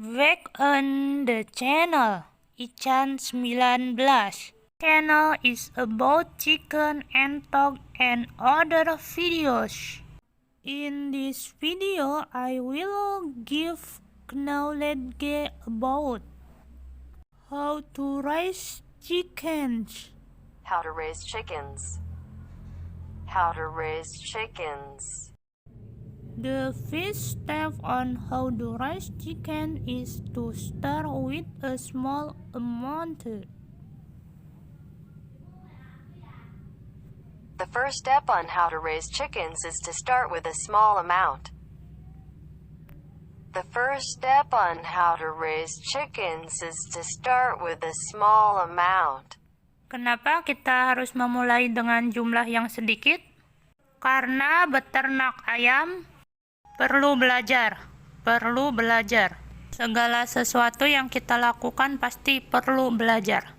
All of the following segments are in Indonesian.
Back on the channel Ican 19. Channel is about chicken and dog and other videos. In this video, I will give knowledge about how to raise chickens. How to raise chickens. How to raise chickens. The first step on how to raise chicken is to start with a small amount. The first step on how to raise chickens is to start with a small amount. The first step on how to raise chickens is to start with a small amount. Kenapa kita harus memulai dengan jumlah yang sedikit? Karena beternak ayam perlu belajar. Segala sesuatu yang kita lakukan pasti perlu belajar.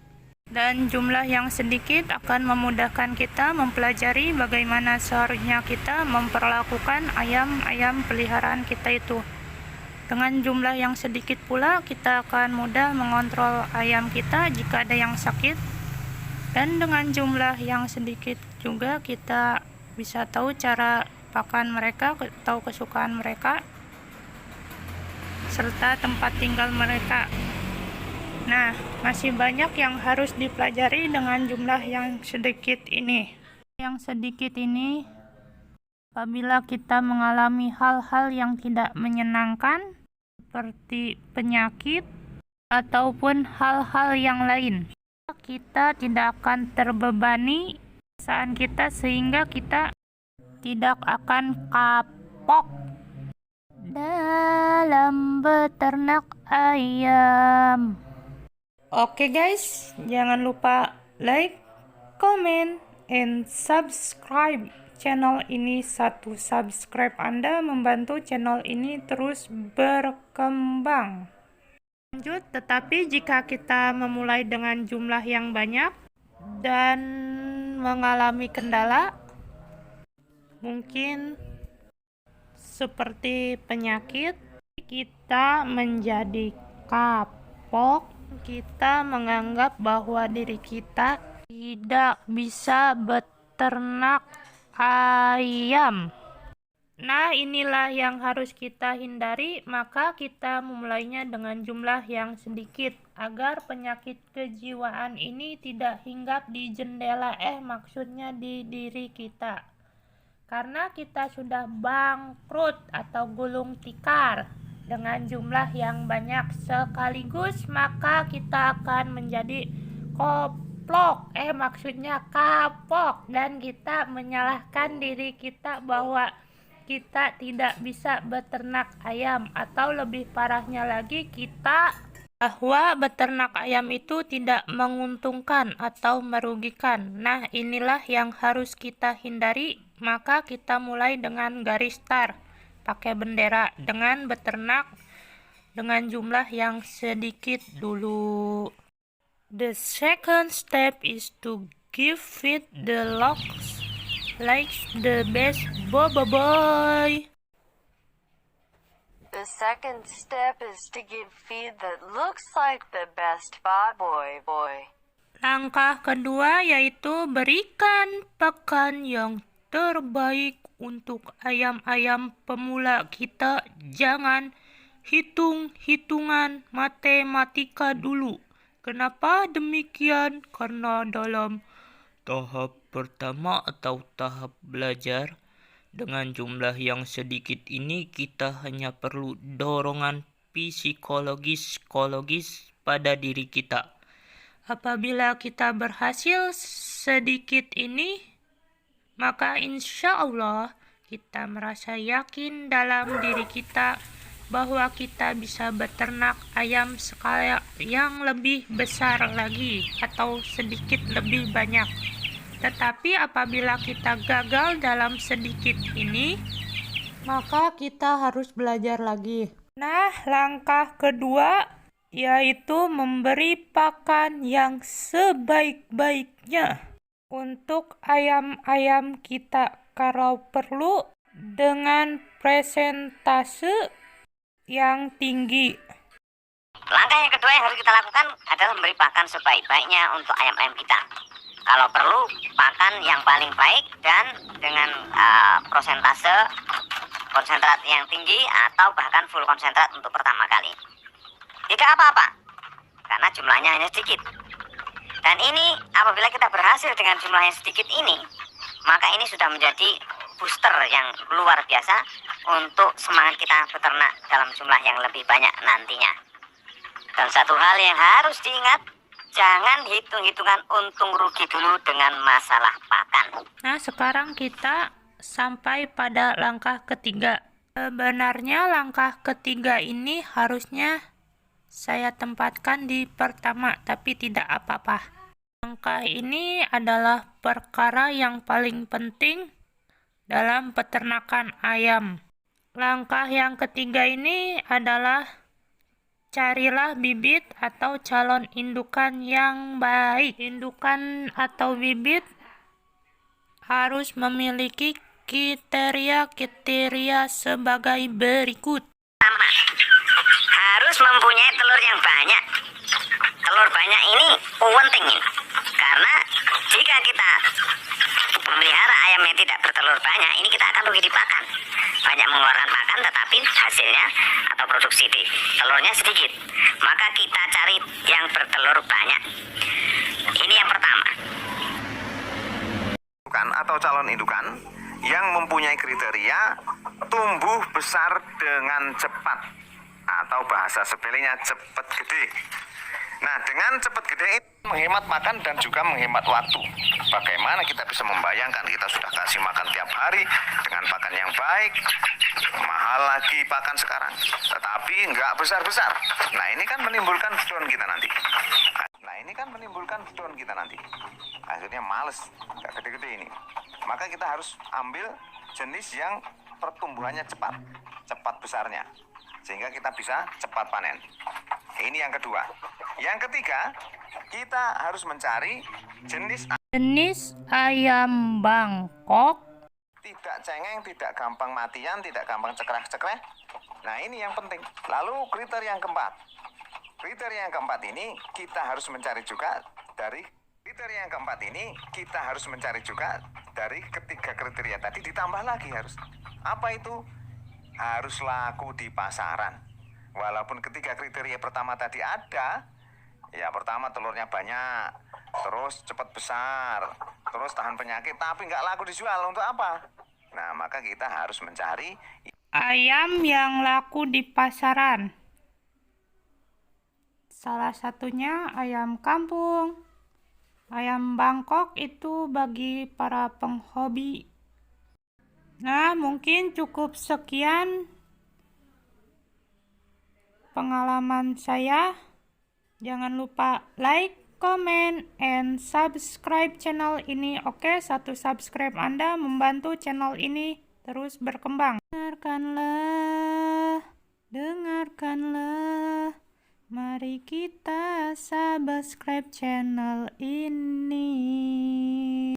Dan jumlah yang sedikit akan memudahkan kita mempelajari bagaimana seharusnya kita memperlakukan ayam-ayam peliharaan kita itu. Dengan jumlah yang sedikit pula, kita akan mudah mengontrol ayam kita jika ada yang sakit. Dan dengan jumlah yang sedikit juga kita bisa tahu cara pakan mereka, tahu kesukaan mereka, serta tempat tinggal mereka. Nah, masih banyak yang harus dipelajari dengan jumlah yang sedikit ini. Yang sedikit ini, apabila kita mengalami hal-hal yang tidak menyenangkan, seperti penyakit ataupun hal-hal yang lain, kita tidak akan terbebani perasaan kita sehingga kita tidak akan kapok dalam beternak ayam. Oke guys, jangan lupa like, comment, and subscribe channel ini. Satu subscribe Anda membantu channel ini terus berkembang. Lanjut, tetapi jika kita memulai dengan jumlah yang banyak dan mengalami kendala, mungkin seperti penyakit, kita menjadi kapok, kita menganggap bahwa diri kita tidak bisa beternak ayam. Nah, inilah yang harus kita hindari, maka kita memulainya dengan jumlah yang sedikit agar penyakit kejiwaan ini tidak hinggap di jendela, maksudnya di diri kita. Karena kita sudah bangkrut atau gulung tikar dengan jumlah yang banyak sekaligus, maka kita akan menjadi koplok, maksudnya kapok, dan kita menyalahkan diri kita bahwa kita tidak bisa beternak ayam, atau lebih parahnya lagi, kita bahwa beternak ayam itu tidak menguntungkan atau merugikan. Nah, inilah yang harus kita hindari. Maka kita mulai dengan garis start, pakai bendera, dengan beternak dengan jumlah yang sedikit dulu. The second step is to give feed the locks like the best boy. The second step is to give feed that looks like the best boy. Langkah kedua yaitu berikan pakan yang terbaik untuk ayam-ayam pemula kita. Jangan hitung-hitungan matematika dulu. Kenapa demikian? Karena dalam tahap pertama atau tahap belajar, dengan jumlah yang sedikit ini kita hanya perlu dorongan psikologis pada diri kita. Apabila kita berhasil sedikit ini, maka insya Allah kita merasa yakin dalam diri kita bahwa kita bisa beternak ayam skala yang lebih besar lagi atau sedikit lebih banyak. Tetapi apabila kita gagal dalam sedikit ini, maka kita harus belajar lagi. Nah, langkah kedua yaitu memberi pakan yang sebaik-baiknya untuk ayam-ayam kita, kalau perlu dengan presentase yang tinggi. Langkah yang kedua yang harus kita lakukan adalah memberi pakan sebaik-baiknya untuk ayam-ayam kita. Kalau perlu, pakan yang paling baik dan dengan prosentase konsentrat yang tinggi atau bahkan full konsentrat untuk pertama kali. Tidak apa-apa, karena jumlahnya hanya sedikit. Dan ini apabila kita berhasil dengan jumlah yang sedikit ini, maka ini sudah menjadi booster yang luar biasa untuk semangat kita beternak dalam jumlah yang lebih banyak nantinya. Dan satu hal yang harus diingat, jangan hitung-hitungan untung rugi dulu dengan masalah pakan. Nah, sekarang kita sampai pada langkah ketiga. Sebenarnya langkah ketiga ini harusnya saya tempatkan di pertama, tapi tidak apa-apa. Langkah ini adalah perkara yang paling penting dalam peternakan ayam. Langkah yang ketiga ini adalah carilah bibit atau calon indukan yang baik. Indukan atau bibit harus memiliki kriteria sebagai berikut. Pertama, harus mempunyai telur yang banyak. Telur banyak ini penting, karena jika kita memelihara ayam yang tidak bertelur banyak, ini kita akan rugi di pakan. Banyak mengeluarkan pakan, tetapi hasilnya atau produksi di telurnya sedikit. Maka kita cari yang bertelur banyak. Ini yang pertama. Atau calon indukan yang mempunyai kriteria tumbuh besar dengan cepat, atau bahasa sepelenya cepat gede. Nah, dengan cepat gede itu menghemat makan dan juga menghemat waktu. Bagaimana kita bisa membayangkan kita sudah kasih makan tiap hari dengan pakan yang baik, mahal lagi pakan sekarang, tetapi nggak besar-besar. Nah, ini kan menimbulkan down kita nanti. Akhirnya males, nggak gede-gede ini. Maka kita harus ambil jenis yang pertumbuhannya cepat besarnya, sehingga kita bisa cepat panen. Ini yang kedua. Yang ketiga, kita harus mencari jenis ayam Bangkok tidak cengeng, tidak gampang matian, tidak gampang cekrek-cekrek. Nah, ini yang penting. Lalu kriteria yang keempat ini kita harus mencari juga dari ketiga kriteria tadi, ditambah lagi harus. Apa itu? Harus laku di pasaran. Walaupun ketiga kriteria pertama tadi ada, ya pertama telurnya banyak, terus cepat besar, terus tahan penyakit, tapi nggak laku dijual, untuk apa? Nah, maka kita harus mencari ayam yang laku di pasaran. Salah satunya ayam kampung. Ayam Bangkok itu bagi para penghobi. Nah, mungkin cukup sekian pengalaman saya. Jangan lupa like, comment, and subscribe channel ini. Oke, satu subscribe Anda membantu channel ini terus berkembang. Dengarkanlah. Mari kita subscribe channel ini.